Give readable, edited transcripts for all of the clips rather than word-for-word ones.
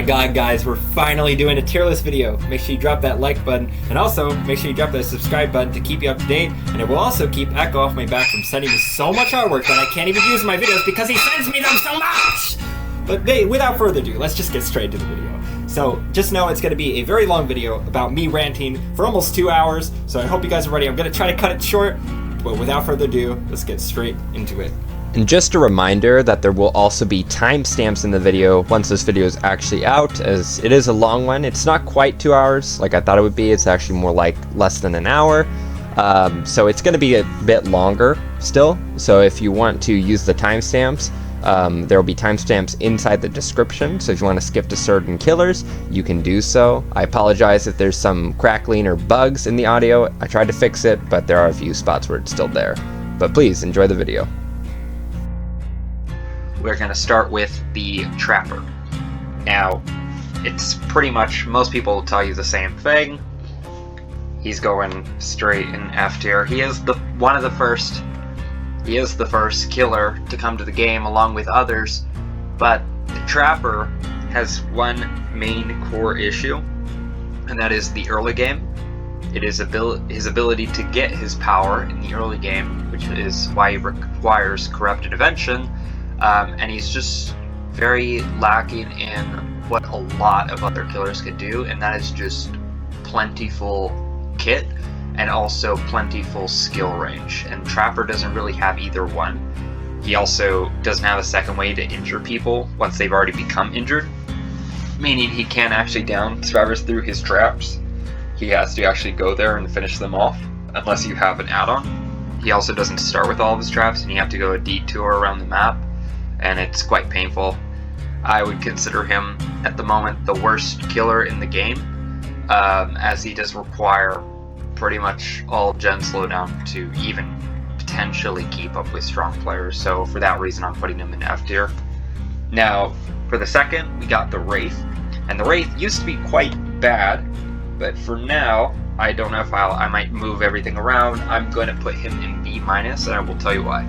god, guys, we're finally doing a tier list video. Make sure you drop that like button, and also make sure you drop that subscribe button to keep you up to date, and it will also keep Echo off my back from sending me so much artwork that I can't even use in my videos because he sends me them so much! But hey, without further ado, let's just get straight to the video. So, just know it's going to be a very long video about me ranting for almost 2 hours, so I hope you guys are ready. I'm going to try to cut it short, but without further ado, let's get straight into it. And just a reminder that there will also be timestamps in the video once this video is actually out, as it is a long one. It's not quite 2 hours like I thought it would be. It's actually more like less than an hour. So it's going to be a bit longer still. So if you want to use the timestamps, there will be timestamps inside the description. So if you want to skip to certain killers, you can do so. I apologize if there's some crackling or bugs in the audio. I tried to fix it, but there are a few spots where it's still there. But please enjoy the video. We're going to start with the Trapper. Now, it's pretty much, most people will tell you the same thing. He's going straight in F tier. He is the first killer to come to the game along with others, but the Trapper has one main core issue, and that is the early game. It is his ability to get his power in the early game, which is why he requires Corrupt Intervention. And he's just very lacking in what a lot of other killers could do, and that is just plentiful kit and also plentiful skill range. And Trapper doesn't really have either one. He also doesn't have a second way to injure people once they've already become injured, meaning he can't actually down survivors through his traps. He has to actually go there and finish them off unless you have an add-on. He also doesn't start with all of his traps, and you have to go a detour around the map, and it's quite painful. I would consider him at the moment the worst killer in the game, as he does require pretty much all gen slowdown to even potentially keep up with strong players. So for that reason, I'm putting him in F tier. Now, for the second, we got the Wraith, and the Wraith used to be quite bad, but for now, I don't know if I might move everything around. I'm going to put him in B-, and I will tell you why.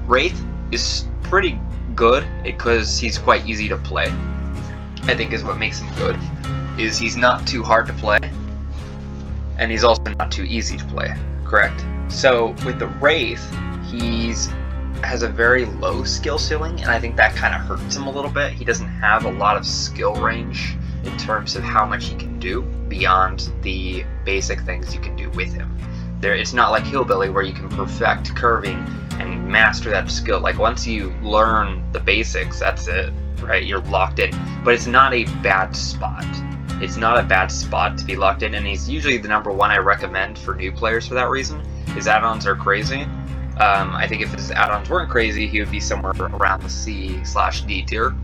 Wraith is pretty good because he's quite easy to play. I think is what makes him good, is he's not too hard to play, and he's also not too easy to play, correct? So with the Wraith, has a very low skill ceiling, and I think that kind of hurts him a little bit. He doesn't have a lot of skill range in terms of how much he can do beyond the basic things you can do with him. It's not like Hillbilly where you can perfect curving and master that skill. Like once you learn the basics, that's it, right? You're locked in. But it's not a bad spot. It's not a bad spot to be locked in, and he's usually the number one I recommend for new players for that reason. His add-ons are crazy. I think if his add-ons weren't crazy, he would be somewhere around the C/D tier.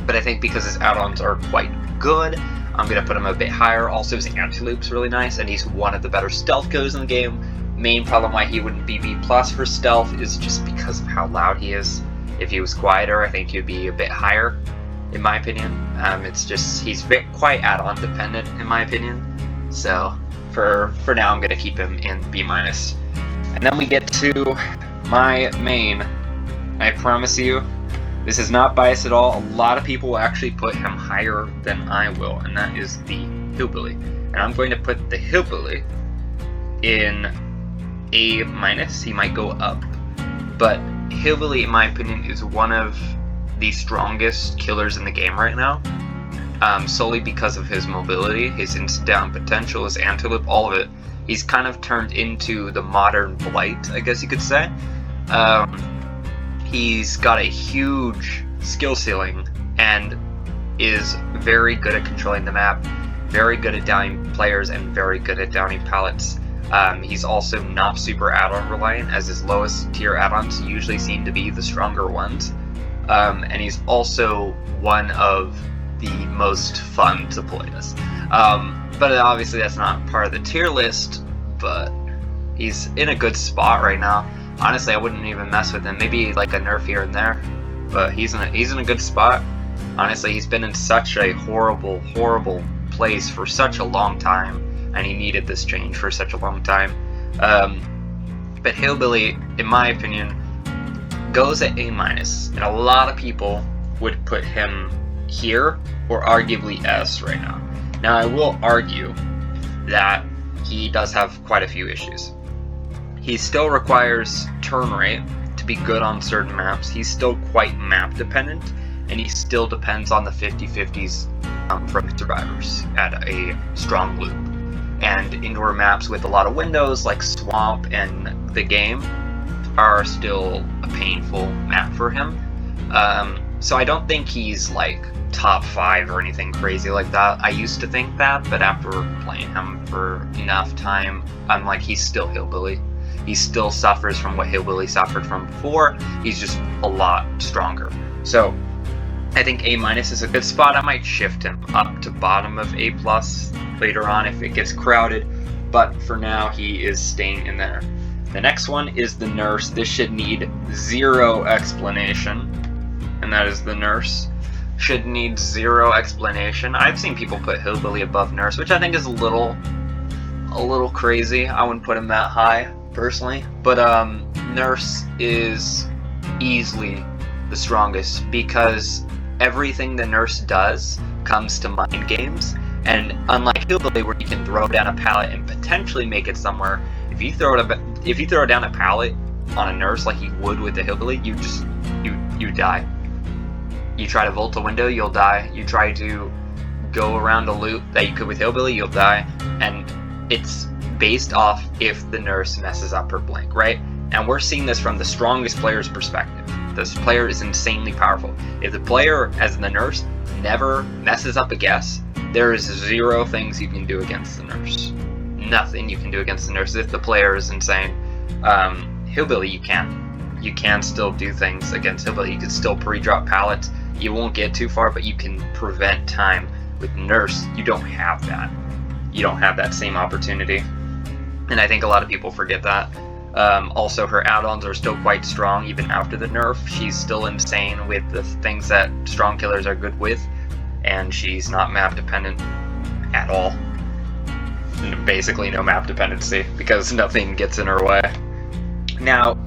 But I think because his add-ons are quite good, I'm going to put him a bit higher. Also, his anti-loop's really nice, and he's one of the better stealth killers in the game. Main problem why he wouldn't be B+ for stealth is just because of how loud he is. If he was quieter, I think he would be a bit higher, in my opinion. It's just, he's quite add-on dependent, in my opinion. So, for now, I'm going to keep him in B-. And then we get to my main. I promise you, this is not biased at all. A lot of people will actually put him higher than I will, and that is the Hillbilly. And I'm going to put the Hillbilly in A-. He might go up, but Hillbilly, in my opinion, is one of the strongest killers in the game right now, solely because of his mobility, his instant down potential, his anti-loop, all of it. He's kind of turned into the modern Blight, I guess you could say. He's got a huge skill ceiling and is very good at controlling the map, very good at downing players, and very good at downing pallets. He's also not super add-on reliant, as his lowest tier add-ons usually seem to be the stronger ones. And he's also one of the most fun to play as. But obviously that's not part of the tier list, but he's in a good spot right now. Honestly, I wouldn't even mess with him. Maybe like a nerf here and there, but he's in a good spot. Honestly, he's been in such a horrible place for such a long time, and he needed this change for such a long time. But Hillbilly, in my opinion, goes at A-, and a lot of people would put him here or arguably S right now. Now I will argue that he does have quite a few issues. He still requires turn rate to be good on certain maps. He's still quite map dependent, and he still depends on the 50-50s from survivors at a strong loop. And indoor maps with a lot of windows like Swamp and the game are still a painful map for him. So I don't think he's like top 5 or anything crazy like that. I used to think that, but after playing him for enough time, I'm like, he's still Hillbilly. He still suffers from what Hillbilly suffered from before. He's just a lot stronger. So I think A- is a good spot. I might shift him up to bottom of A+ later on if it gets crowded, but for now he is staying in there. The next one is the Nurse. This should need 0 explanation, and that is the Nurse. Should need 0 explanation. I've seen people put Hillbilly above Nurse, which I think is a little crazy. I wouldn't put him that high personally, but Nurse is easily the strongest because everything the Nurse does comes to mind games, and unlike Hillbilly where you can throw down a pallet and potentially make it somewhere, if you throw down a pallet on a Nurse like you would with the Hillbilly, you die. You try to vault a window, you'll die. You try to go around a loop that you could with Hillbilly, you'll die. And it's based off if the Nurse messes up her blink, right? And we're seeing this from the strongest player's perspective. This player is insanely powerful. If the player, as the Nurse, never messes up a guess, there is 0 things you can do against the Nurse. Nothing you can do against the Nurse if the player is insane. Hillbilly, you can. You can still do things against Hillbilly. You can still pre-drop pallets. You won't get too far, but you can prevent time. With Nurse, you don't have that. You don't have that same opportunity. And I think a lot of people forget that. Also, her add-ons are still quite strong even after the nerf. She's still insane with the things that strong killers are good with, and she's not map dependent at all. Basically no map dependency, because nothing gets in her way. Now,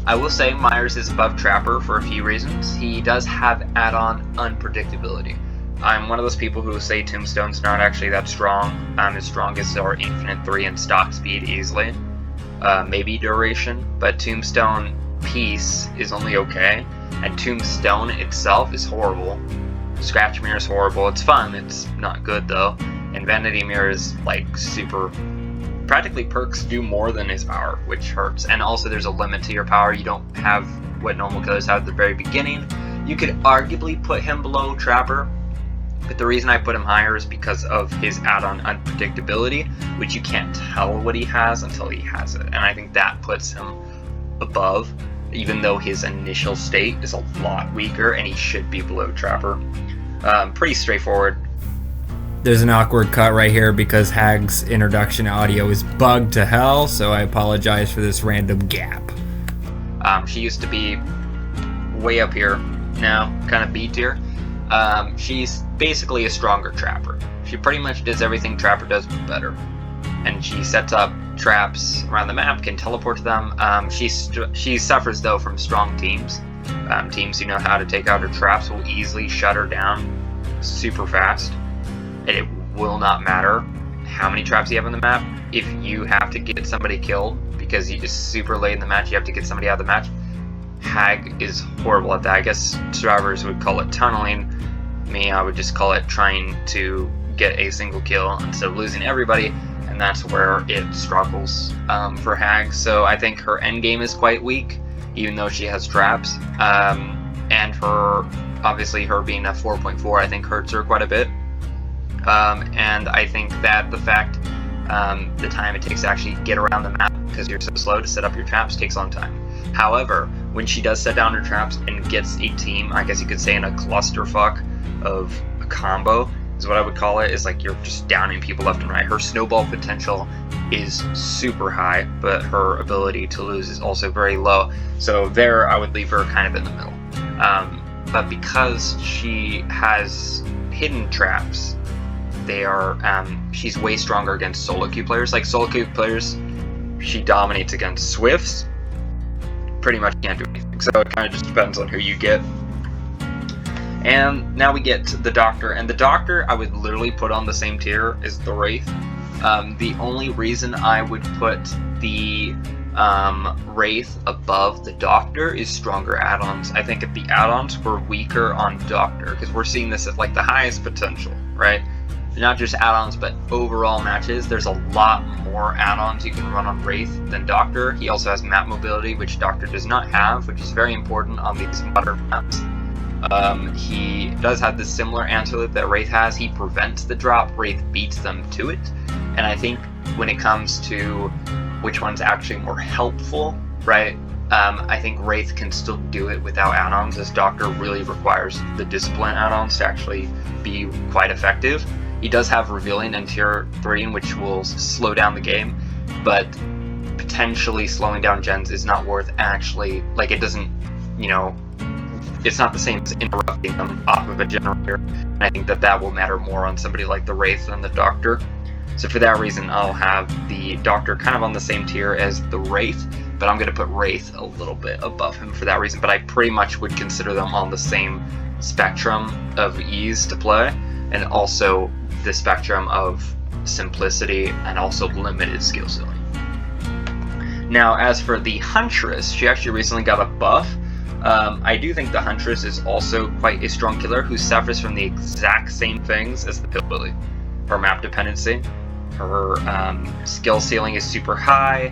I will say Myers is above Trapper for a few reasons. He does have add-on unpredictability. I'm one of those people who say Tombstone's not actually that strong. His strongest are Infinite 3 and Stock Speed easily. Maybe Duration, but Tombstone Peace is only okay, and Tombstone itself is horrible. Scratch Mirror is horrible. It's fun, it's not good though. And Vanity Mirror is like super... Practically perks do more than his power, which hurts. And also there's a limit to your power. You don't have what normal killers have at the very beginning. You could arguably put him below Trapper, but the reason I put him higher is because of his add-on unpredictability, which you can't tell what he has until he has it. And I think that puts him above, even though his initial state is a lot weaker and he should be below Trapper. Pretty straightforward. There's an awkward cut right here because Hag's introduction audio is bugged to hell, so I apologize for this random gap. She used to be way up here, now kind of B tier. She's basically a stronger Trapper. She pretty much does everything Trapper does, but better. And she sets up traps around the map, can teleport to them. She suffers though from strong teams. Teams who know how to take out her traps will easily shut her down super fast. And it will not matter how many traps you have on the map. If you have to get somebody killed because you just super late in the match, you have to get somebody out of the match. Hag is horrible at that. I guess survivors would call it tunneling. Me, I would just call it trying to get a single kill instead of losing everybody, and that's where it struggles for Hag. So I think her endgame is quite weak, even though she has traps. And obviously her being a 4.4, I think hurts her quite a bit. And I think that the fact the time it takes to actually get around the map, because you're so slow to set up your traps, takes a long time. However, when she does set down her traps and gets a team, I guess you could say in a clusterfuck of a combo, is what I would call it, is like you're just downing people left and right. Her snowball potential is super high, but her ability to lose is also very low. So there I would leave her kind of in the middle. But because she has hidden traps, she's way stronger against solo queue players. Like solo queue players, she dominates against Swifts. Pretty much can't do anything. So it kind of just depends on who you get. And now we get to the Doctor, and the Doctor I would literally put on the same tier as the Wraith. The only reason I would put the Wraith above the Doctor is stronger add-ons. I think if the add-ons were weaker on Doctor, because we're seeing this at like the highest potential, right? Not just add-ons, but overall matches. There's a lot more add-ons you can run on Wraith than Doctor. He also has map mobility, which Doctor does not have, which is very important on these modern maps. He does have this similar anti-loop that Wraith has. He prevents the drop, Wraith beats them to it. And I think when it comes to which one's actually more helpful, right? I think Wraith can still do it without add-ons, as Doctor really requires the discipline add-ons to actually be quite effective. He does have Revealing in tier 3, which will slow down the game, but potentially slowing down gens is not worth actually, like, it doesn't, you know, it's not the same as interrupting them off of a generator. And I think that that will matter more on somebody like the Wraith than the Doctor. So for that reason, I'll have the Doctor kind of on the same tier as the Wraith, but I'm going to put Wraith a little bit above him for that reason. But I pretty much would consider them on the same spectrum of ease to play, and also the spectrum of simplicity and also limited skill ceiling. Now, as for the Huntress, she actually recently got a buff. I do think the Huntress is also quite a strong killer who suffers from the exact same things as the Hillbilly. Her map dependency, her skill ceiling is super high,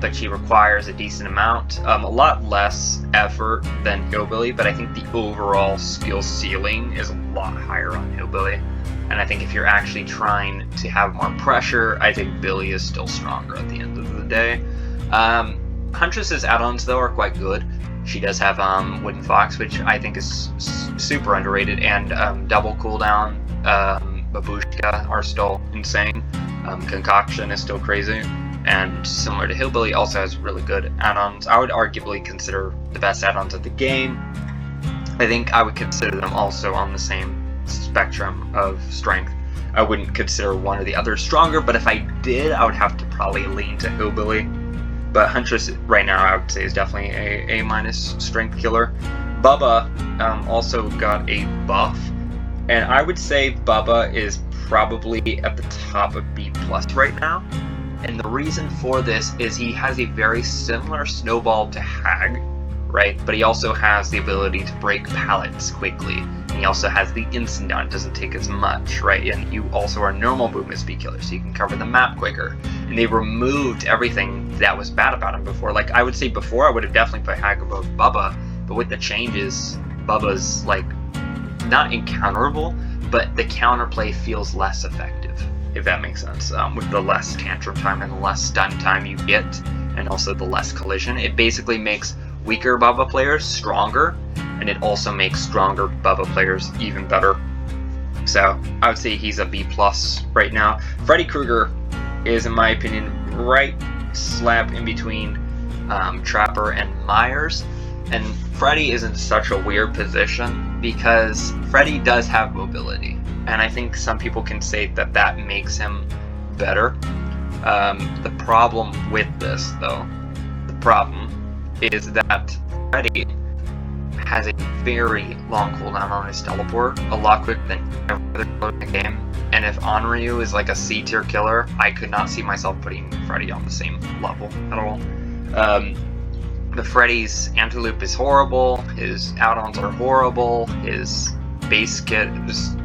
but she requires a decent amount, a lot less effort than Hillbilly, but I think the overall skill ceiling is a lot higher on Hillbilly. And I think if you're actually trying to have more pressure, I think Billy is still stronger at the end of the day. Huntress's add-ons, though, are quite good. She does have Wooden Fox, which I think is super underrated, and double cooldown, Babushka are still insane. Concoction is still crazy. And similar to Hillbilly, also has really good add-ons. I would arguably consider the best add-ons of the game. I think I would consider them also on the same spectrum of strength. I wouldn't consider one or the other stronger, but if I did, I would have to probably lean to Hillbilly. But Huntress right now, I would say, is definitely a A- strength killer. Bubba also got a buff, and I would say Bubba is probably at the top of B+ right now. And the reason for this is he has a very similar snowball to Hag, right? But he also has the ability to break pallets quickly. And he also has the instant down, it doesn't take as much, right? And you also are normal movement speed killer, so you can cover the map quicker. And they removed everything that was bad about him before. Like, I would say before I would have definitely put Hag above Bubba, but with the changes, Bubba's, like, not incounterable, but the counterplay feels less effective, if that makes sense. With the less tantrum time and the less stun time you get, and also the less collision, it basically makes weaker Bubba players stronger, and it also makes stronger Bubba players even better. So I would say he's a B+ right now. Freddy Krueger is, in my opinion, right slap in between Trapper and Myers. And Freddy is in such a weird position because Freddy does have mobility, and I think some people can say that that makes him better. The problem with this, though, is that Freddy has a very long cooldown on his teleport, a lot quicker than every other killer in the game. And if Onryo is like a C tier killer, I could not see myself putting Freddy on the same level at all. The Freddy's anti-loop is horrible, his add-ons are horrible, his base kit is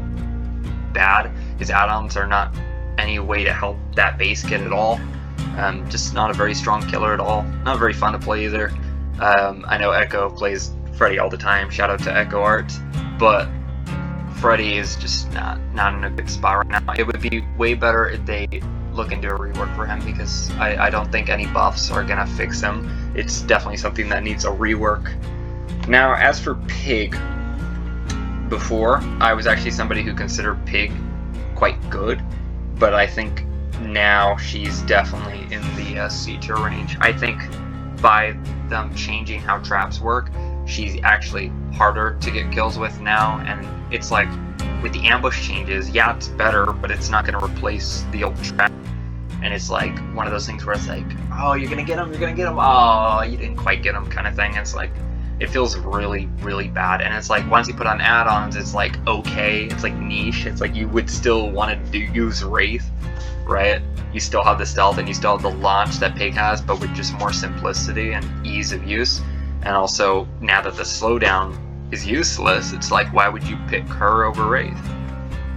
bad, his add-ons are not any way to help that base kit at all. Just not a very strong killer at all, not very fun to play either. I know Echo plays Freddy all the time, shout out to Echo Art, but Freddy is just not in a good spot right now. It would be way better if they look into a rework for him, because I don't think any buffs are gonna fix him. It's definitely something that needs a rework. Now, as for Pig, before, I was actually somebody who considered Pig quite good, but I think now she's definitely in the C tier range. I think by them changing how traps work, she's actually harder to get kills with now, and it's like, with the ambush changes, yeah, it's better, but it's not going to replace the old trap. And it's like one of those things where it's like, oh, you're going to get him, oh, you didn't quite get him kind of thing. It's like, it feels really, really bad. And it's like, once you put on add-ons, it's like, okay, it's like niche. It's like you would still want to use Wraith, right? You still have the stealth and you still have the launch that Pig has, but with just more simplicity and ease of use. And also, now that the slowdown is useless, it's like, why would you pick her over Wraith?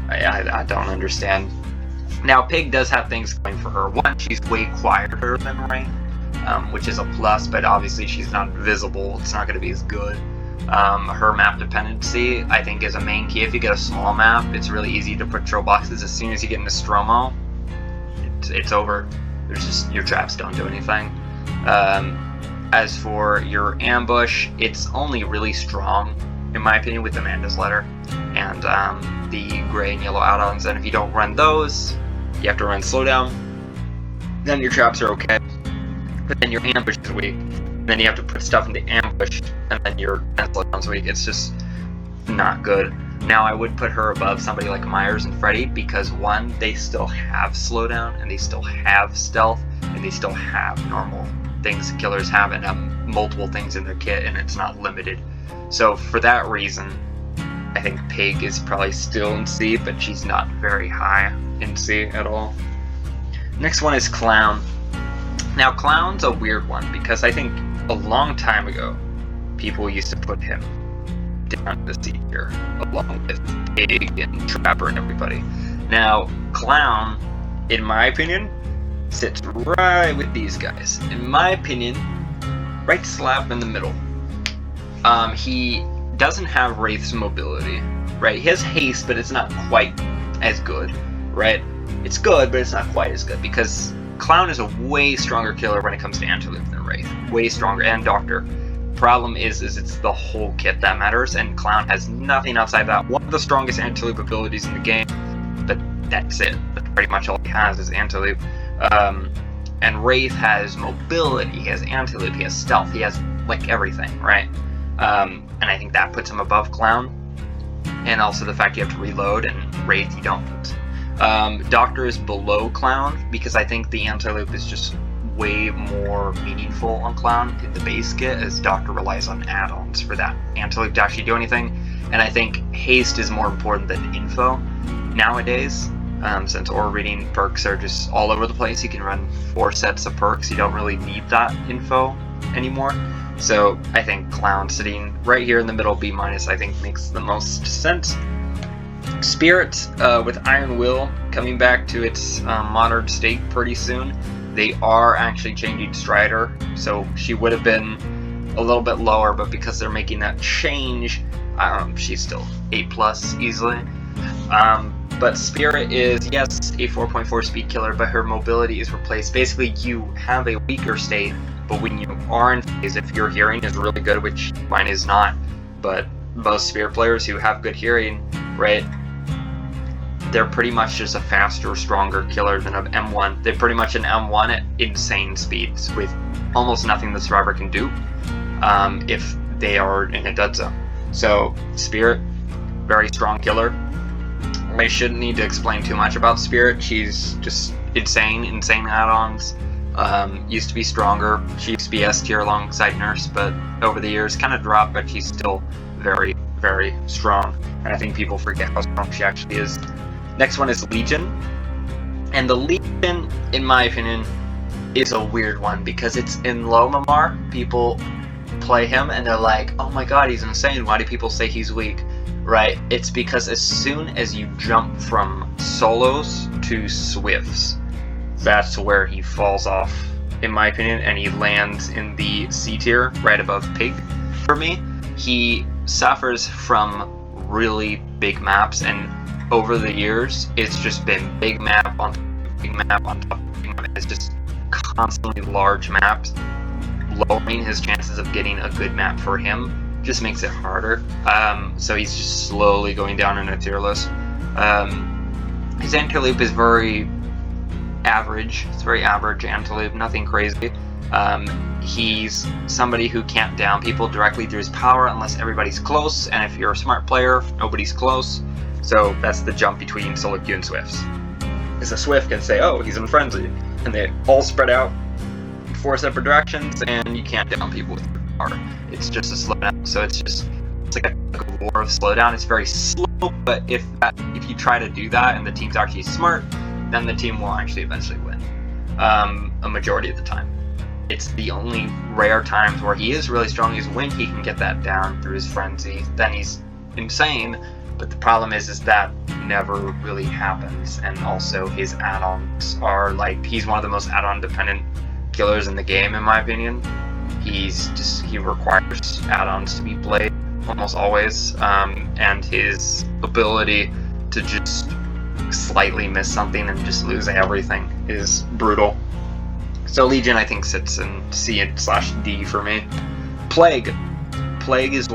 I don't understand. Now, Pig does have things going for her. One, she's way quieter than Wraith, which is a plus, but obviously she's not visible. It's not going to be as good. Her map dependency, I think, is a main key. If you get a small map, it's really easy to patrol boxes. As soon as you get into Stromo, it's over. There's just, your traps don't do anything. As for your ambush, it's only really strong, in my opinion, with Amanda's Letter and the gray and yellow add-ons. And if you don't run those, you have to run Slowdown. Then your traps are okay, but then your ambush is weak. And then you have to put stuff into ambush, and then your Slowdown's weak. It's just not good. Now, I would put her above somebody like Myers and Freddy because, one, they still have Slowdown, and they still have Stealth, and they still have normal things killers have, and have multiple things in their kit, and it's not limited. So for that reason, I think Pig is probably still in C, but she's not very high in C at all. Next one is Clown. Now, Clown's a weird one because I think a long time ago, people used to put him down the C tier, along with Pig and Trapper and everybody. Now, Clown, in my opinion, sits right with these guys. In my opinion, right slap in the middle. He doesn't have Wraith's mobility, right? He has haste, but it's not quite as good, right? It's good, but it's not quite as good because Clown is a way stronger killer when it comes to Antelope than Wraith. Way stronger, and Doctor. Problem is it's the whole kit that matters, and Clown has nothing outside that. One of the strongest Antelope abilities in the game, but that's it. That's pretty much all he has is Antelope. And Wraith has mobility, he has Antelope, he has stealth, he has like everything, right? And I think that puts him above Clown. And also the fact you have to reload, and Wraith you don't. Doctor is below Clown because I think the Antelope is just way more meaningful on Clown in the base kit, as Doctor relies on add-ons for that Antelope to actually do anything. And I think haste is more important than info nowadays. Since aura reading perks are just all over the place, you can run 4 sets of perks, you don't really need that info anymore. So I think Clown sitting right here in the middle, B-, I think makes the most sense. Spirit, with Iron Will coming back to its modern state pretty soon, they are actually changing Strider, so she would have been a little bit lower, but because they're making that change, she's still 8+ easily. But Spirit is, yes, a 4.4 speed killer, but her mobility is replaced. Basically, you have a weaker state, but when you are in phase, if your hearing is really good, which mine is not, but most Spirit players who have good hearing, right, they're pretty much just a faster, stronger killer than an M1. They're pretty much an M1 at insane speeds with almost nothing the survivor can do if they are in a dead zone. So, Spirit, very strong killer. I shouldn't need to explain too much about Spirit. She's just insane add-ons. Used to be stronger. She used to be S tier alongside Nurse, but over the years kind of dropped, but she's still very, very strong. And I think people forget how strong she actually is. Next one is Legion. And the Legion, in my opinion, is a weird one because it's in Lomamar. People play him and they're like, oh my god, he's insane. Why do people say he's weak? Right, it's because as soon as you jump from solos to Swifts, that's where he falls off, in my opinion, and he lands in the C tier, right above Pig. For me, he suffers from really big maps, and over the years, it's just been big map on top of big map on top of big map. It's just constantly large maps, lowering his chances of getting a good map for him. Just makes it harder. So he's just slowly going down in a tier list. His Antelope is very average. It's very average Antelope, nothing crazy. He's somebody who can't down people directly through his power unless everybody's close, and if you're a smart player, nobody's close. So that's the jump between solo queue and Swifts. Because a Swift can say, oh, he's in Frenzy, and they all spread out in 4 separate directions, and you can't down people with power. It's just a slowdown, so it's like a war of slowdown. It's very slow, but if you try to do that and the team's actually smart, then the team will actually eventually win. A majority of the time. It's the only rare times where he is really strong is when he can get that down through his frenzy. Then he's insane, but the problem is that never really happens. And also his add-ons are like, he's one of the most add-on dependent killers in the game, in my opinion. He requires add-ons to be played almost always, and his ability to just slightly miss something and just lose everything is brutal. So Legion, I think, sits in C/D for me. Plague is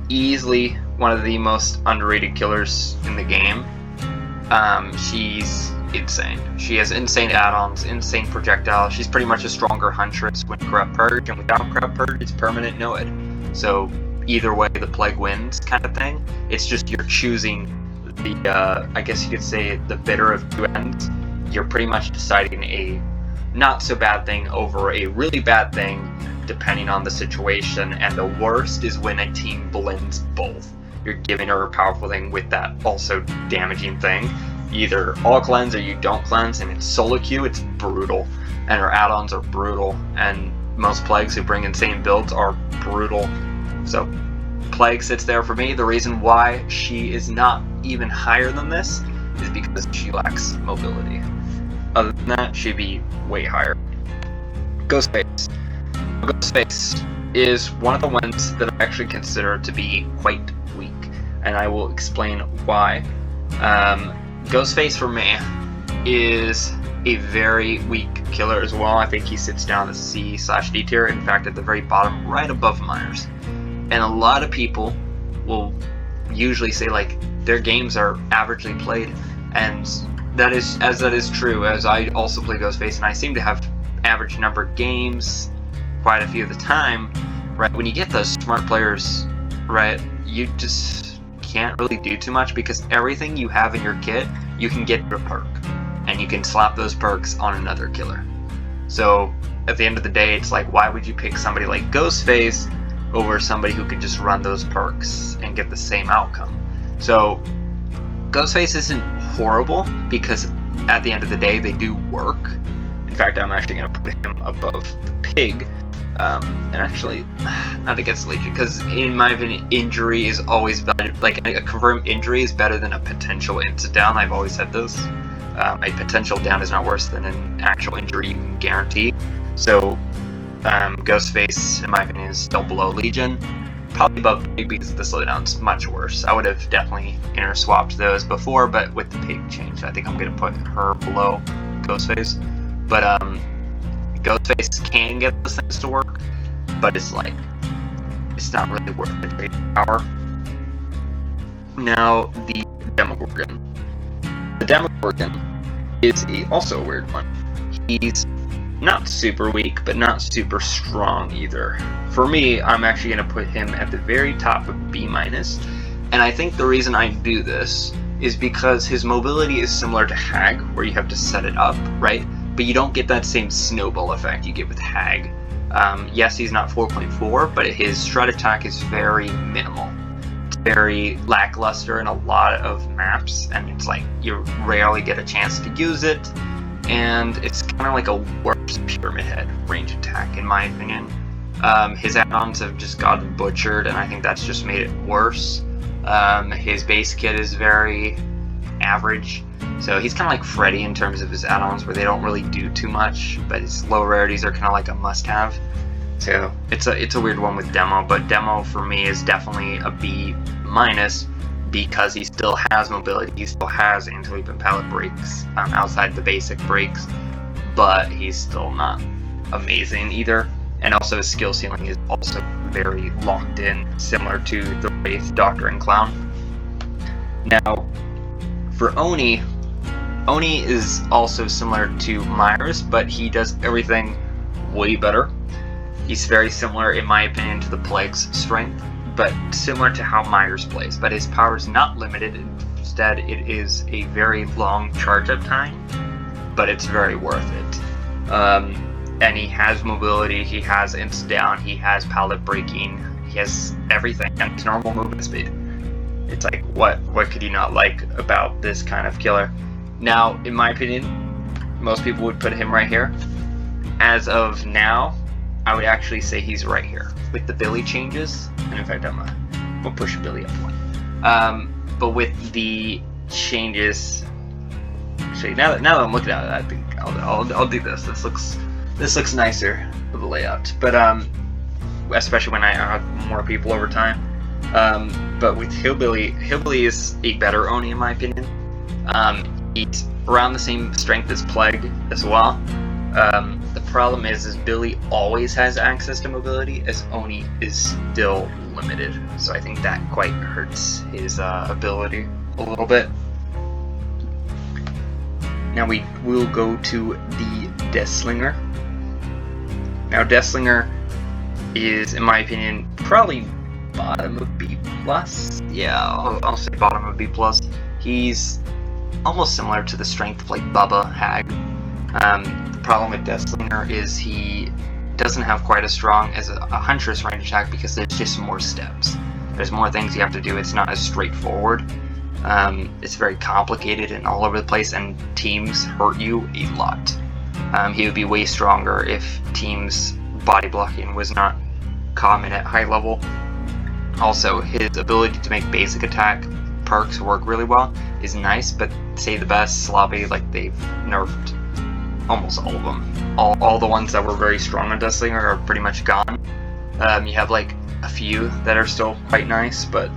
easily one of the most underrated killers in the game. She's insane. She has insane add-ons, insane projectiles. She's pretty much a stronger Huntress with Corrupt Purge, and without Corrupt Purge, it's permanent NOED. So either way, the Plague wins, kind of thing. It's just you're choosing the, I guess you could say, the bitter of two ends. You're pretty much deciding a not so bad thing over a really bad thing, depending on the situation, and the worst is when a team blends both. You're giving her a powerful thing with that also damaging thing. Either all cleanse or you don't cleanse, and it's solo queue, it's brutal. And her add-ons are brutal, and most Plagues who bring insane builds are brutal. So Plague sits there for me. The reason why she is not even higher than this is because she lacks mobility. Other than that, she'd be way higher. Ghostface. Ghostface is one of the ones that I actually consider to be quite weak, and I will explain why. Ghostface for me is a very weak killer as well. I think he sits down the C/D tier, in fact at the very bottom, right above Myers. And a lot of people will usually say like their games are averagely played, and that is true, as I also play Ghostface and I seem to have average number of games quite a few of the time, right? When you get those smart players, right, you just can't really do too much because everything you have in your kit, you can get a perk, and you can slap those perks on another killer. So at the end of the day, it's like, why would you pick somebody like Ghostface over somebody who could just run those perks and get the same outcome? So Ghostface isn't horrible because at the end of the day, they do work. In fact, I'm actually going to put him above the Pig. And actually, not against Legion, because in my opinion, injury is always better. Like, a confirmed injury is better than a potential insta down. I've always said this. A potential down is not worse than an actual injury you can guarantee. So, Ghostface, in my opinion, is still below Legion. Probably above Pig because the slowdown's much worse. I would have definitely interswapped those before, but with the Pig change, I think I'm going to put her below Ghostface. But, Ghostface can get those things to work, but it's like, it's not really worth the power. Now, the Demogorgon. The Demogorgon is also a weird one. He's not super weak, but not super strong either. For me, I'm actually going to put him at the very top of B-, and I think the reason I do this is because his mobility is similar to Hag, where you have to set it up, right? But you don't get that same snowball effect you get with Hag. Yes, he's not 4.4, but his shred attack is very minimal. It's very lackluster in a lot of maps, and it's like you rarely get a chance to use it, and it's kind of like a worse Pyramid Head range attack, in my opinion. His add-ons have just gotten butchered, and I think that's just made it worse. His base kit is very average. So he's kind of like Freddy in terms of his add-ons, where they don't really do too much, but his low rarities are kind of like a must-have. So it's a weird one with Demo, but Demo for me is definitely a B- because he still has mobility, he still has anti-leap and pallet breaks outside the basic breaks, but he's still not amazing either. And also his skill ceiling is also very locked in, similar to the Wraith, Doctor, and Clown. Now, for Oni is also similar to Myers, but he does everything way better. He's very similar, in my opinion, to the Plague's strength, but similar to how Myers plays. But his power is not limited. Instead, it is a very long charge-up time, but it's very worth it. and he has mobility, he has insta down, he has pallet breaking, he has everything, and his normal movement speed. It's like, what could you not like about this kind of killer? Now, in my opinion, most people would put him right here. As of now, I would actually say he's right here with the Billy changes. And in fact, we'll push Billy up one. But with the changes, actually, now that I'm looking at it, I think I'll do this. This looks nicer of a layout. But especially when I add more people over time. But with Hillbilly is a better Oni in my opinion. He's around the same strength as Plague as well. The problem is Billy always has access to mobility, as Oni is still limited. So I think that quite hurts his ability a little bit. Now we will go to the DeathSlinger. Now DeathSlinger is, in my opinion, probably bottom of B+. Yeah, I'll say bottom of B+. He's almost similar to the strength of like Bubba Hag. The problem with DeathSlinger is he doesn't have quite as strong as a Huntress range attack because there's just more steps. There's more things you have to do. It's not as straightforward. It's very complicated and all over the place, and teams hurt you a lot. He would be way stronger if teams body blocking was not common at high level. Also, his ability to make basic attack perks work really well is nice, but say the best, Sloppy, like they've nerfed almost all of them. All the ones that were very strong on DeathSlinger are pretty much gone. You have like a few that are still quite nice, but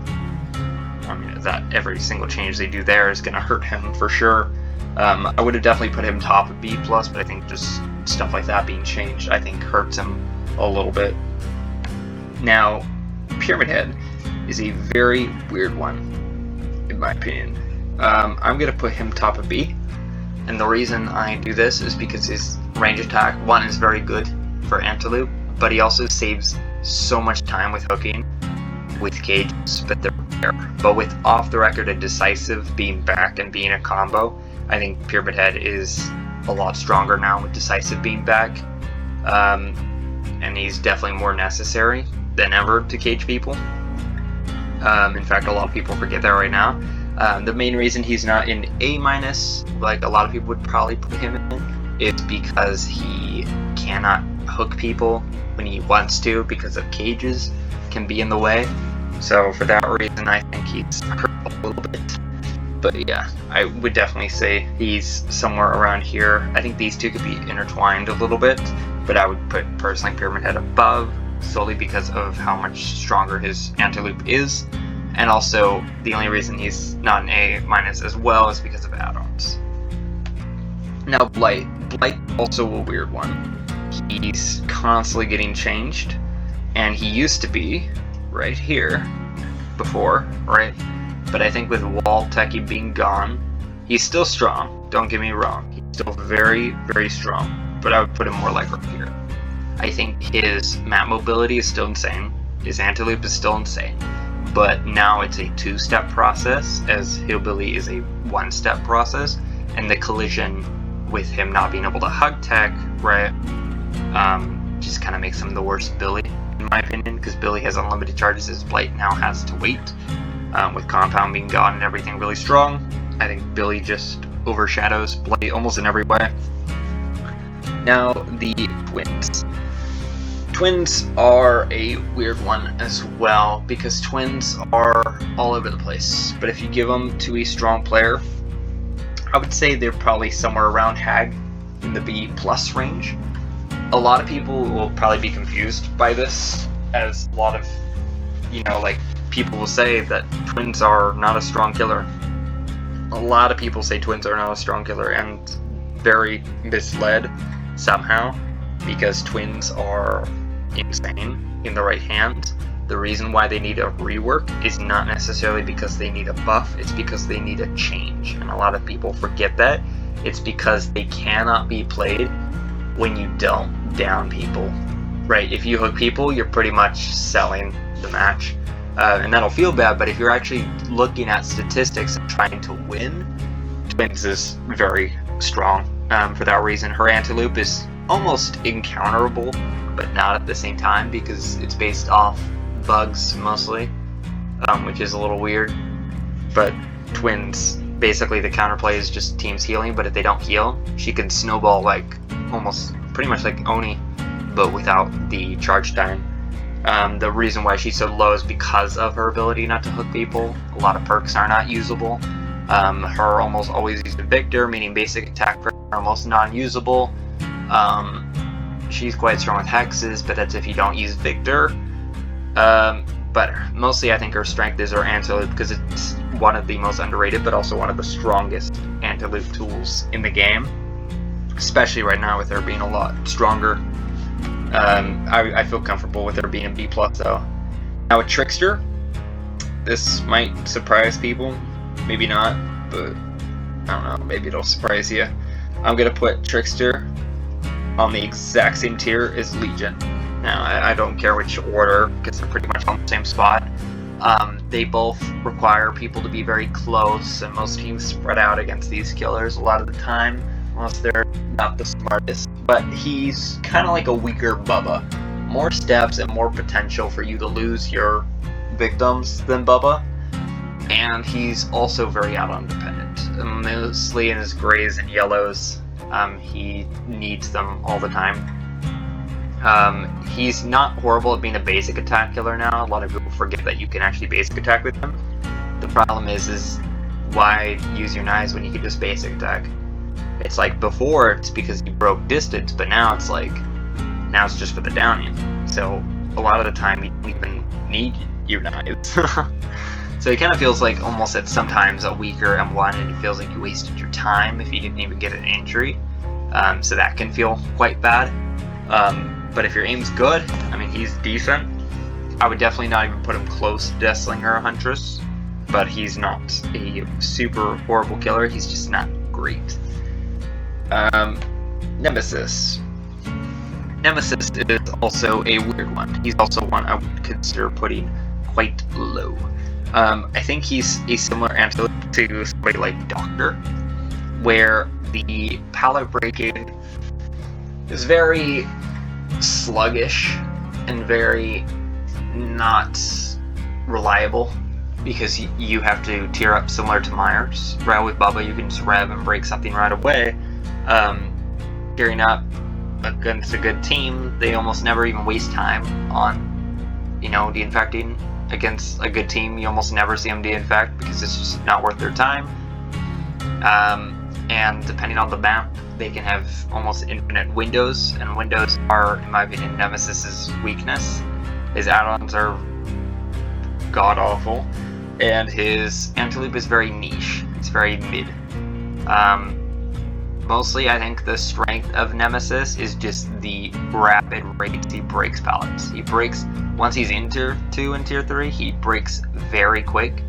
I mean, that every single change they do there is going to hurt him for sure. I would have definitely put him top of B+, but I think just stuff like that being changed, I think hurts him a little bit. Now, Pyramid Head is a very weird one, in my opinion. I'm going to put him top of B, and the reason I do this is because his range attack, one, is very good for anti-loop, but he also saves so much time with hooking, with cages, but they're rare. But with off the record and decisive being back and being a combo, I think Pyramid Head is a lot stronger now with decisive being back, and he's definitely more necessary than ever to cage people. In fact, a lot of people forget that right now. The main reason he's not in A-, like a lot of people would probably put him in, is because he cannot hook people when he wants to because of cages can be in the way. So for that reason, I think he's hurt a little bit. But yeah, I would definitely say he's somewhere around here. I think these two could be intertwined a little bit, but I would put personally Pyramid Head above, solely because of how much stronger his anti-loop is, and also the only reason he's not an A- as well is because of add-ons. Now Blight also a weird one. He's constantly getting changed, and he used to be right here before, right? But I think with Wall Techie being gone, he's still strong, don't get me wrong. He's still very, very strong, but I would put him more like right here. I think his map mobility is still insane, his anti-loop is still insane, but now it's a two-step process, as Hillbilly is a one-step process, and the collision with him not being able to hug tech, right, just kind of makes him the worst Billy, in my opinion, because Billy has unlimited charges, as Blight now has to wait. With Compound being gone and everything really strong, I think Billy just overshadows Blight almost in every way. Now, the Twins. Twins are a weird one as well, because Twins are all over the place. But if you give them to a strong player, I would say they're probably somewhere around Hag in the B+ range. A lot of people will probably be confused by this, as a lot of, like, people will say that Twins are not a strong killer. A lot of people say Twins are not a strong killer, and very misled somehow, because Twins are insane in the right hands. The reason why they need a rework is not necessarily because they need a buff, it's because they need a change, and a lot of people forget that. It's because they cannot be played when you don't down people, right? If you hook people, you're pretty much selling the match. And that'll feel bad, but if you're actually looking at statistics and trying to win, Twins is very strong. For that reason, her anti-loop is almost encounterable, but not at the same time, because it's based off bugs mostly, which is a little weird. But twins, basically the counterplay is just teams healing, but if they don't heal, she can snowball like almost pretty much like Oni, but without the charge time. The reason why she's so low is because of her ability not to hook people. A lot of perks are not usable. Her almost always used Victor, meaning basic attack perks are almost non-usable. She's quite strong with hexes, but that's if you don't use Victor. But mostly I think her strength is her anti-loop, because it's one of the most underrated, but also one of the strongest anti-loop tools in the game. Especially right now with her being a lot stronger. I feel comfortable with her being a B+ though. Now with Trickster, this might surprise people, maybe not, but I don't know, maybe it'll surprise you. I'm gonna put Trickster on the exact same tier as Legion. Now, I don't care which order, because they're pretty much on the same spot. They both require people to be very close, and most teams spread out against these killers a lot of the time, unless they're not the smartest. But he's kind of like a weaker Bubba. More steps and more potential for you to lose your victims than Bubba. And he's also very out-on dependent. Mostly in his grays and yellows, he needs them all the time. He's not horrible at being a basic attack killer now. A lot of people forget that you can actually basic attack with him. The problem is why use your knives when you can just basic attack? It's like before, it's because you broke distance, but now it's like, now it's just for the downing. So a lot of the time you don't even need your knives. So it kind of feels like almost at sometimes a weaker M1, and it feels like you wasted your time if you didn't even get an injury. So that can feel quite bad. But if your aim's good, I mean, he's decent. I would definitely not even put him close to DeathSlinger or Huntress, but he's not a super horrible killer, he's just not great. Nemesis. Nemesis is also a weird one. He's also one I would consider putting quite low. I think he's a similar antidote to somebody like Doctor, where the pallet breaking is very sluggish and very not reliable, because you have to tier up similar to Myers. Right, with Bubba you can just rev and break something right away. Tiering up against a good team, they almost never even waste time on, de-infecting. Against a good team, you almost never see them de-infect because it's just not worth their time. And depending on the map, they can have almost infinite windows, and windows are, in my opinion, Nemesis's weakness. His add-ons are god-awful, and his anti-loop is very niche. It's very mid. Mostly, I think the strength of Nemesis is just the rapid rate he breaks pallets. He breaks, once he's in tier 2 and tier 3, he breaks very quick,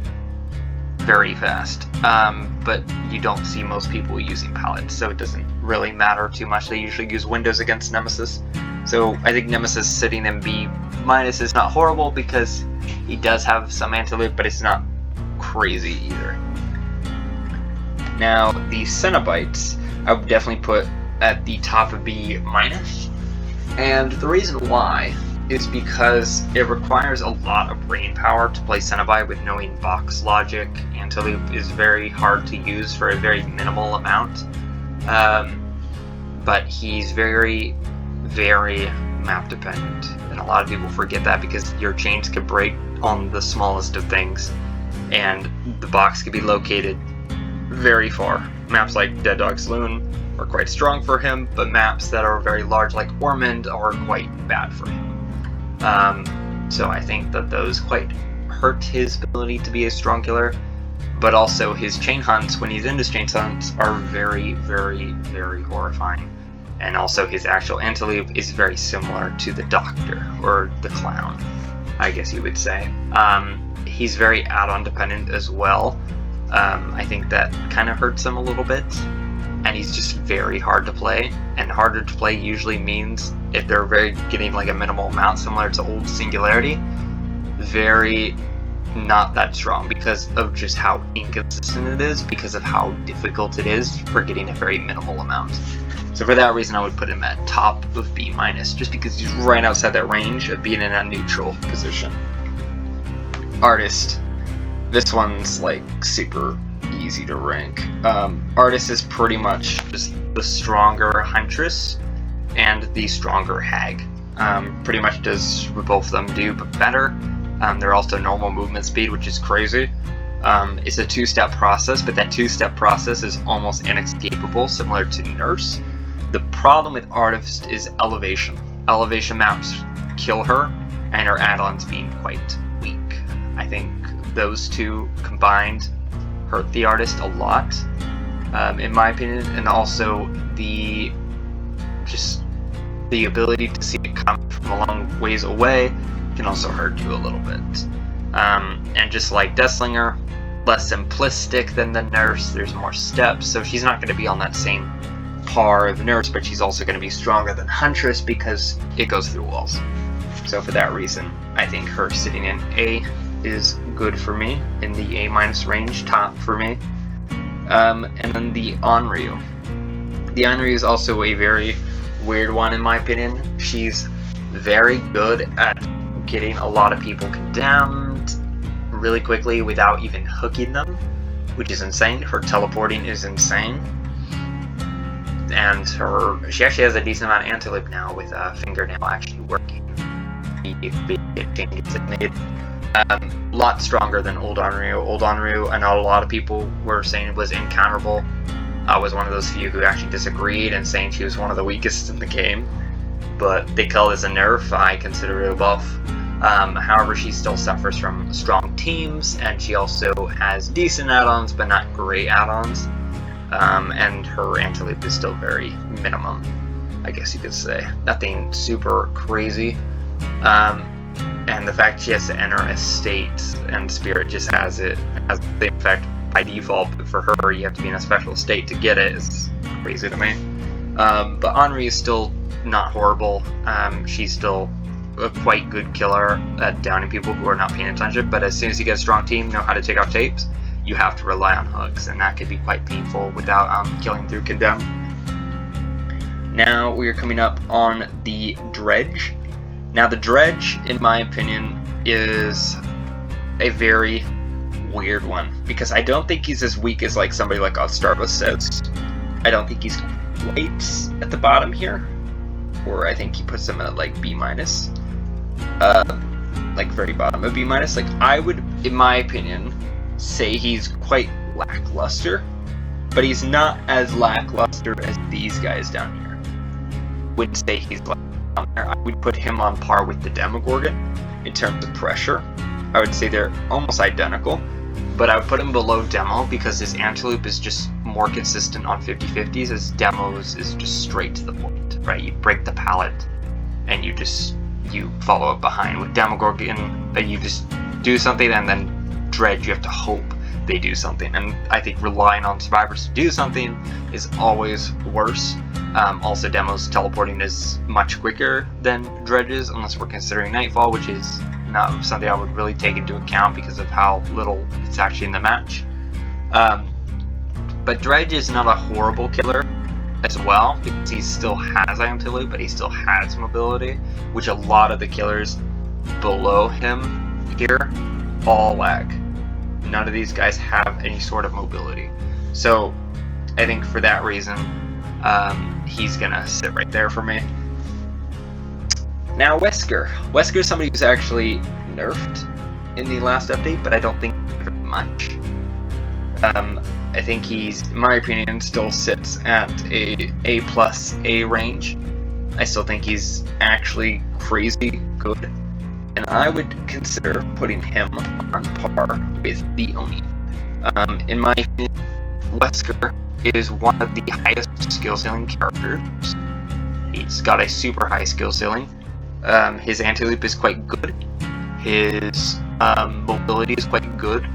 very fast. But you don't see most people using pallets, so it doesn't really matter too much. They usually use windows against Nemesis. So I think Nemesis sitting in B- is not horrible, because he does have some anti-loop, but it's not crazy either. Now, the Cenobites, I would definitely put at the top of B-. And the reason why is because it requires a lot of brain power to play Cenobite with knowing box logic. Anti-loop is very hard to use for a very minimal amount. But he's very, very map dependent. And a lot of people forget that, because your chains can break on the smallest of things. And the box can be located very far. Maps like Dead Dog Saloon are quite strong for him, but maps that are very large like Ormond are quite bad for him. So I think that those quite hurt his ability to be a strong killer, but also his chain hunts, when he's in his chain hunts, are very, very, very horrifying. And also his actual anti-loop is very similar to the Doctor, or the Clown, I guess you would say. He's very add-on dependent as well. I think that kind of hurts him a little bit, and he's just very hard to play, and harder to play usually means, if they're getting like a minimal amount, similar to old Singularity, very not that strong, because of just how inconsistent it is, because of how difficult it is for getting a very minimal amount. So So for that reason, I would put him at top of B-, just because he's right outside that range of being in a neutral position. Artist. This one's like super easy to rank. Artist is pretty much just the stronger Huntress and the stronger Hag. Pretty much does what both of them do, but better. They're also normal movement speed, which is crazy. It's a two-step process, but that two-step process is almost inescapable, similar to Nurse. The problem with Artist is elevation. Elevation maps kill her, and her add-ons being quite weak. I think those two combined hurt the Artist a lot, in my opinion, and also the ability to see it come from a long ways away can also hurt you a little bit. And just like DeathSlinger, less simplistic than the Nurse, there's more steps, so she's not going to be on that same par of Nurse, but she's also going to be stronger than Huntress because it goes through walls. So for that reason, I think her sitting in A is good for me, in the A- range, top for me. And then the Onryo. The Onryo is also a very weird one in my opinion. She's very good at getting a lot of people condemned really quickly without even hooking them, which is insane. Her teleporting is insane. And she actually has a decent amount of anti-loop now with fingernail actually working. The changes it made. A lot stronger than old Onryo. Old Onryo, I know a lot of people were saying it was encounterable. I was one of those few who actually disagreed and saying she was one of the weakest in the game. But they call this a nerf. I consider it a buff. However, she still suffers from strong teams, and she also has decent add-ons, but not great add-ons. And her anti-loop is still very minimum, I guess you could say. Nothing super crazy. And the fact she has to enter a state and Spirit just has the same effect by default, but for her you have to be in a special state to get it is crazy to me. But Onryo is still not horrible. She's still a quite good killer at downing people who are not paying attention, but as soon as you get a strong team, know how to take out tapes, you have to rely on hooks, and that could be quite painful without killing through Condemn. Now we are coming up on the Dredge. Now the Dredge, in my opinion, is a very weird one, because I don't think he's as weak as like somebody like Starbucks says. I don't think he's quite at the bottom here, or I think he puts him at like B-, like very bottom of B-. Like I would, in my opinion, say he's quite lackluster, but he's not as lackluster as these guys down here. Wouldn't say he's down there. I would put him on par with the Demogorgon in terms of pressure. I would say they're almost identical, but I would put him below Demo because his anti-loop is just more consistent on 50-50s, as Demo's is just straight to the point, right? You break the pallet and you follow up behind. With Demogorgon, you just do something, and then Dredge, you have to hope they do something, and I think relying on survivors to do something is always worse. Also, Demo's teleporting is much quicker than Dredge's, unless we're considering Nightfall, which is not something I would really take into account because of how little it's actually in the match. But Dredge is not a horrible killer as well, because he still has anti-loop, but he still has mobility, which a lot of the killers below him here all lack. None of these guys have any sort of mobility. So I think for that reason, he's gonna sit right there for me. Now Wesker. Wesker is somebody who's actually nerfed in the last update, but I don't think very much. I think he's, in my opinion, still sits at A+ range. I still think he's actually crazy good, and I would consider putting him on par with the Oni. In my opinion, Wesker is one of the highest skill ceiling characters. He's got a super high skill ceiling. His anti-loop is quite good. His mobility is quite good.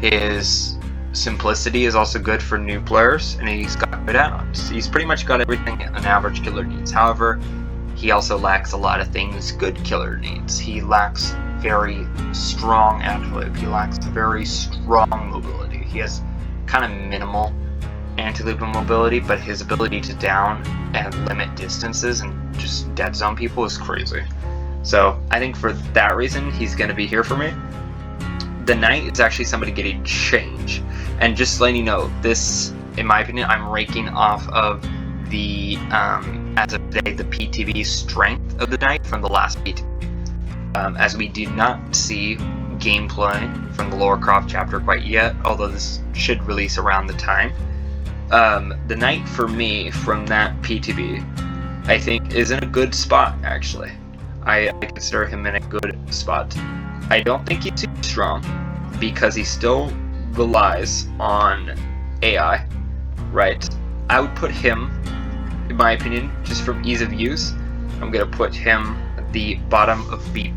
His simplicity is also good for new players, and he's got good add-ons. He's pretty much got everything an average killer needs. However, he also lacks a lot of things good killer needs. He lacks very strong anti-loop. He lacks very strong mobility. He has kind of minimal anti-loop and mobility, but his ability to down and limit distances and just dead zone people is crazy. So I think for that reason, he's going to be here for me. The Knight is actually somebody getting change. And just letting you know, this, in my opinion, I'm raking off of the, as of today, the PTB strength of the Knight from the last PTB. As we did not see gameplay from the Lara Croft chapter quite yet, although this should release around the time. The Knight, for me, from that PTB, I think is in a good spot, actually. I consider him in a good spot. I don't think he's too strong, because he still relies on AI, right? I would put him, in my opinion, just from ease of use, I'm going to put him at the bottom of B+,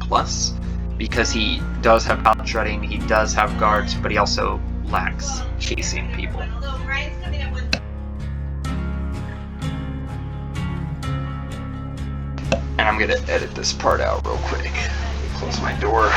because he does have pallet shredding, he does have guards, but he also lacks chasing people. And I'm gonna edit this part out real quick. Close my door.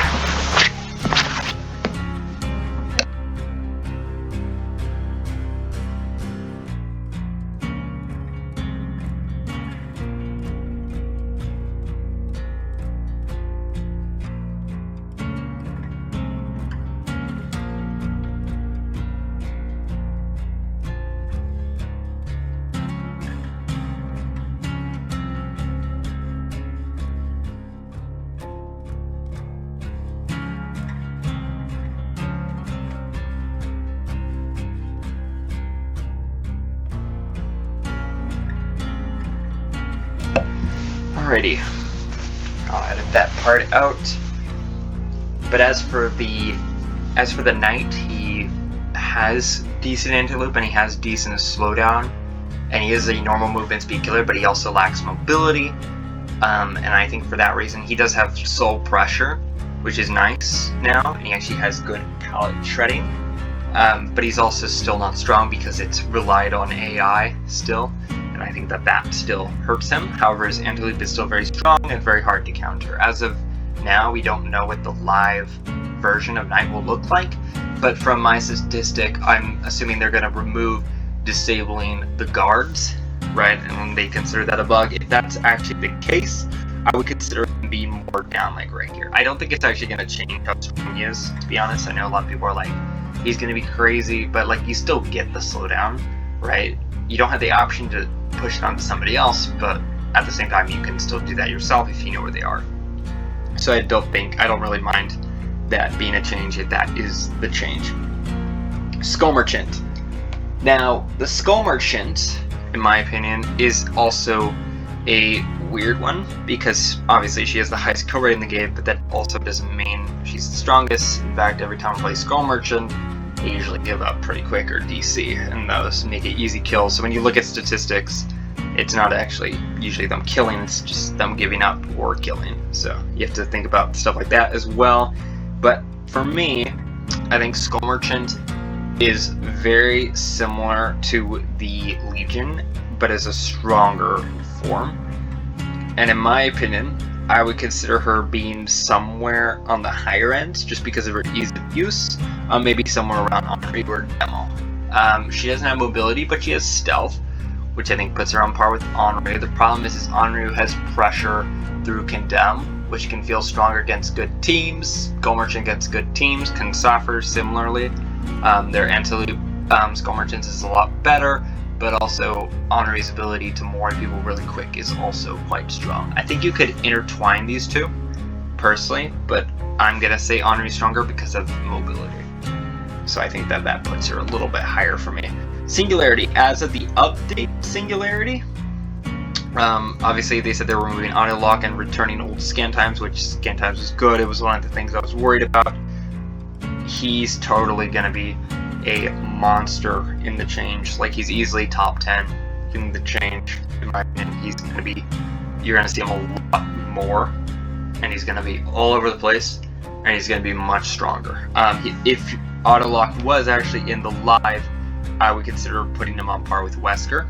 Alrighty, I'll edit that part out. But as for the Knight, he has decent anti-loop and he has decent slowdown, and he is a normal movement speed killer, but he also lacks mobility. And I think for that reason, he does have soul pressure, which is nice now, and he actually has good pallet shredding. But he's also still not strong because it's relied on AI still. And I think that still hurts him. However, his anti-loop is still very strong and very hard to counter. As of now, we don't know what the live version of Knight will look like, but from my statistic, I'm assuming they're going to remove disabling the guards, right? And when they consider that a bug, if that's actually the case, I would consider him being more down like right here. I don't think it's actually going to change how strong he is, to be honest. I know a lot of people are like, he's going to be crazy, but like you still get the slowdown, right? You don't have the option to push it onto somebody else, but at the same time you can still do that yourself if you know where they are. So I don't really mind that being a change if that is the change. Skull Merchant. Now, the Skull Merchant, in my opinion, is also a weird one, because obviously she has the highest kill rate in the game, but that also doesn't mean she's the strongest. In fact, every time I play Skull Merchant, they usually give up pretty quick or DC, and those make it easy kills. So when you look at statistics, it's not actually usually them killing, it's just them giving up or killing. So you have to think about stuff like that as well. But for me, I think Skull Merchant is very similar to the Legion, but as a stronger form. And in my opinion, I would consider her being somewhere on the higher end, just because of her ease of use. Maybe somewhere around Onryo or Demo. She doesn't have mobility, but she has stealth, which I think puts her on par with Onryo. The problem is Onryo has pressure through Condemn, which can feel stronger against good teams. Skull Merchant against good teams can suffer similarly. Their anti-loop Skull Merchants is a lot better, but also Onryo's ability to moor people really quick is also quite strong. I think you could intertwine these two, personally, but I'm gonna say Onryo's stronger because of mobility. So I think that puts her a little bit higher for me. Singularity, as of the update Singularity, obviously they said they were removing auto lock and returning old scan times, which scan times is good. It was one of the things I was worried about. He's totally gonna be a monster in the change. Like, he's easily top 10 in the change, in my opinion. He's gonna be, you're gonna see him a lot more, and he's gonna be all over the place, and he's gonna be much stronger. If auto lock was actually in the live, I would consider putting him on par with Wesker.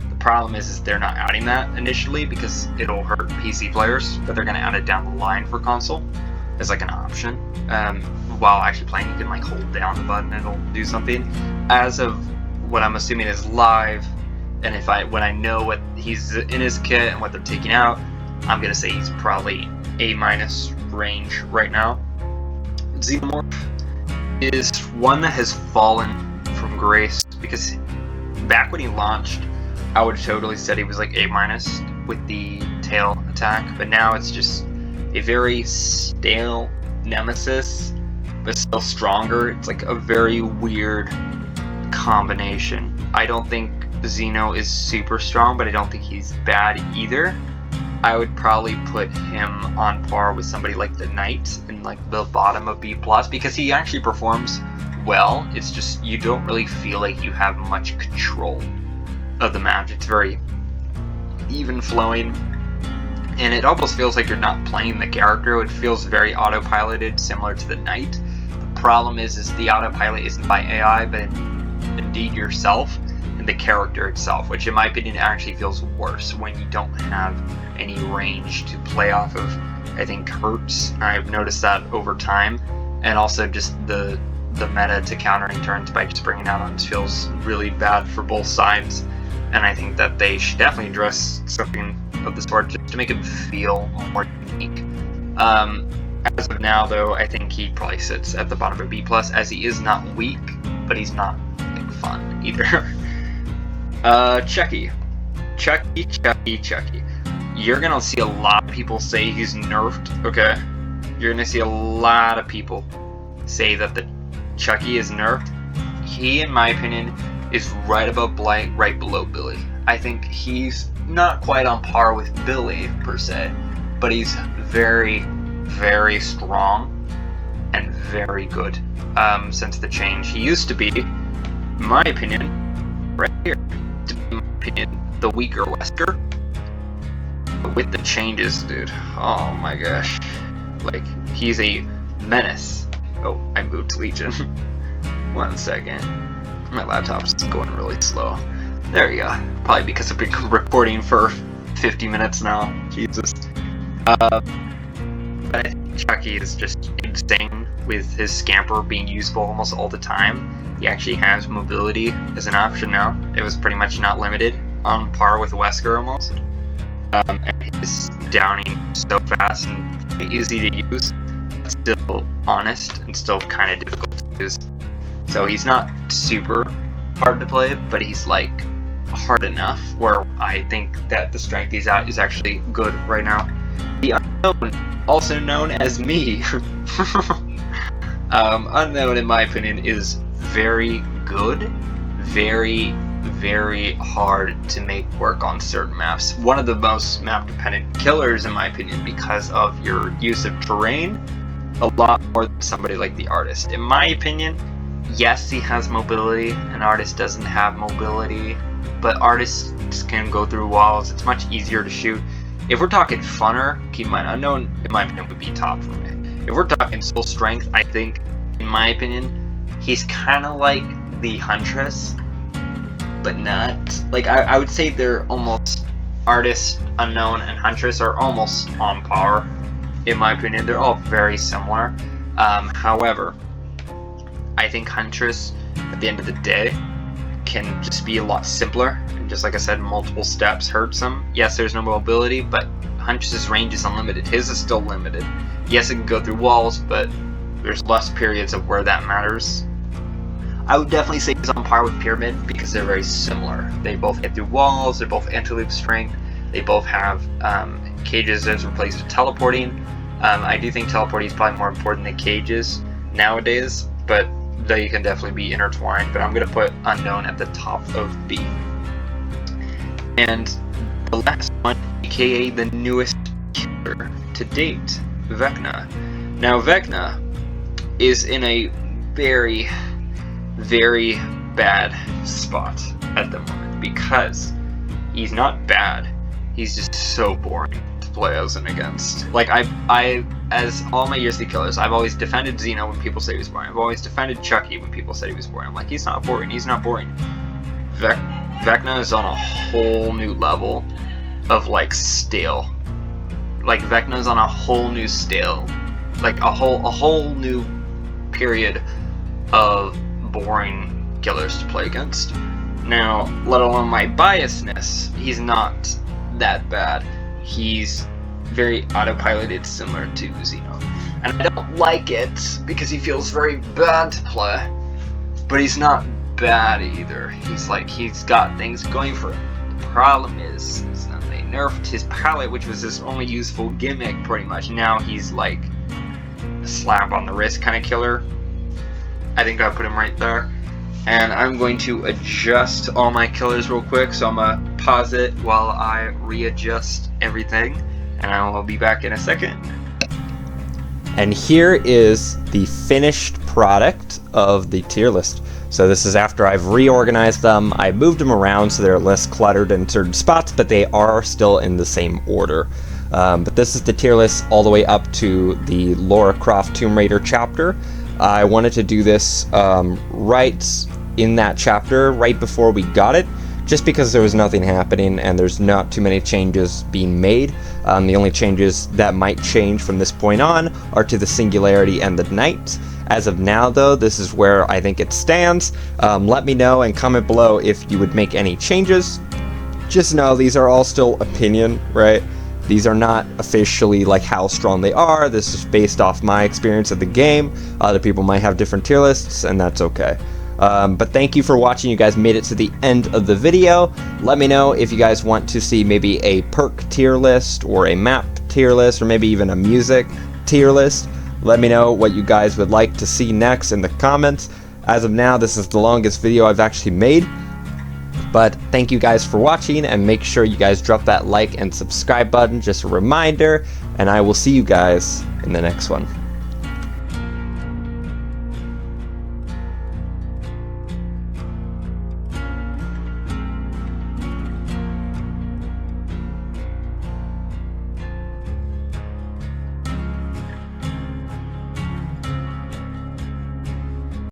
The problem is they're not adding that initially because it'll hurt PC players, but they're gonna add it down the line for console as like an option. While actually playing, you can like hold down the button and it'll do something. As of what I'm assuming is live, and when I know what he's in his kit and what they're taking out, I'm gonna say he's probably A- range right now. Xenomorph is one that has fallen from grace, because back when he launched, I would have totally said he was like A- with the tail attack, but now it's just a very stale Nemesis, but still stronger. It's like a very weird combination. I don't think Xeno is super strong, but I don't think he's bad either. I would probably put him on par with somebody like the Knight in like the bottom of B+, because he actually performs well. It's just you don't really feel like you have much control of the match. It's very even flowing, and it almost feels like you're not playing the character. It feels very autopiloted, similar to the Knight. The problem is the autopilot isn't by AI, but indeed yourself and the character itself, which in my opinion actually feels worse when you don't have any range to play off of. I think hurts. I've noticed that over time, and also just the meta to countering turns by just bringing out feels really bad for both sides, and I think that they should definitely address something of the sort just to make him feel more unique. As of now, though, I think he probably sits at the bottom of B+, as he is not weak, but he's not like fun either. Chucky. You're gonna see a lot of people say he's nerfed, okay? You're gonna see a lot of people say that the Chucky is nerfed. He, in my opinion, is right above Blight, right below Billy. I think he's not quite on par with Billy, per se, but he's very, very strong and very good since the change. He used to be, in my opinion, right here, in my opinion, the weaker Wesker. But with the changes, dude, oh my gosh. Like, he's a menace. Oh, I moved to Legion. 1 second. My laptop's going really slow. There you go. Probably because I've been recording for 50 minutes now. Jesus. But I think Chucky is just insane with his scamper being useful almost all the time. He actually has mobility as an option now. It was pretty much not limited, on par with Wesker almost. And his downing so fast and easy to use, still honest and still kind of difficult to use. So he's not super hard to play, but he's like hard enough where I think that the strength he's at is actually good right now. The Unknown, also known as me, Unknown in my opinion is very good, very, very hard to make work on certain maps. One of the most map dependent killers in my opinion because of your use of terrain, a lot more than somebody like the Artist. In my opinion, yes, he has mobility, and Artist doesn't have mobility, but Artists can go through walls. It's much easier to shoot. If we're talking funner, keep in mind, Unknown, in my opinion, would be top for me. If we're talking soul strength, I think, in my opinion, he's kind of like the Huntress, but not. Like, I would say they're almost, Artist, Unknown, and Huntress are almost on par, in my opinion. They're all very similar. However, I think Huntress, at the end of the day, can just be a lot simpler, and just like I said, multiple steps hurts him. Yes, there's no mobility, but Huntress's range is unlimited. His is still limited. Yes, it can go through walls, but there's less periods of where that matters. I would definitely say he's on par with Pyramid because they're very similar. They both get through walls, they're both anti-loop strength, they both have cages as replaced with teleporting. I do think teleporting is probably more important than cages nowadays, but they can definitely be intertwined. But I'm going to put Unknown at the top of B. And the last one, aka the newest killer to date, Vecna. Now Vecna is in a very, very bad spot at the moment because he's not bad, he's just so boring to play as and against. Like, I as all my years of killers, I've always defended Xeno when people say he was boring. I've always defended Chucky when people said he was boring. I'm like, he's not boring, he's not boring. Vecna is on a whole new level of like stale. Like, Vecna is on a whole new stale, like a whole new period of boring killers to play against. Now, let alone my biasness, he's not that bad. He's very autopiloted, similar to Xeno. And I don't like it, because he feels very bad to play. But he's not bad either. He's got things going for him. The problem is that they nerfed his palette, which was his only useful gimmick, pretty much. Now he's like a slap on the wrist kind of killer. I think I put him right there. And I'm going to adjust all my killers real quick, so I'm gonna pause it while I readjust everything, and I will be back in a second. And here is the finished product of the tier list. So this is after I've reorganized them. I moved them around so they're less cluttered in certain spots, but they are still in the same order. But this is the tier list all the way up to the Lara Croft Tomb Raider chapter. I wanted to do this right in that chapter, right before we got it, just because there was nothing happening and there's not too many changes being made. The only changes that might change from this point on are to the Singularity and the Knight. As of now, though, this is where I think it stands. Let me know and comment below if you would make any changes. Just know these are all still opinion, right? These are not officially like how strong they are. This is based off my experience of the game. Other people might have different tier lists, and that's okay. But thank you for watching. You guys made it to the end of the video. Let me know if you guys want to see maybe a perk tier list or a map tier list or maybe even a music tier list. Let me know what you guys would like to see next in the comments. As of now, this is the longest video I've actually made. But thank you guys for watching, and make sure you guys drop that like and subscribe button, just a reminder, and I will see you guys in the next one.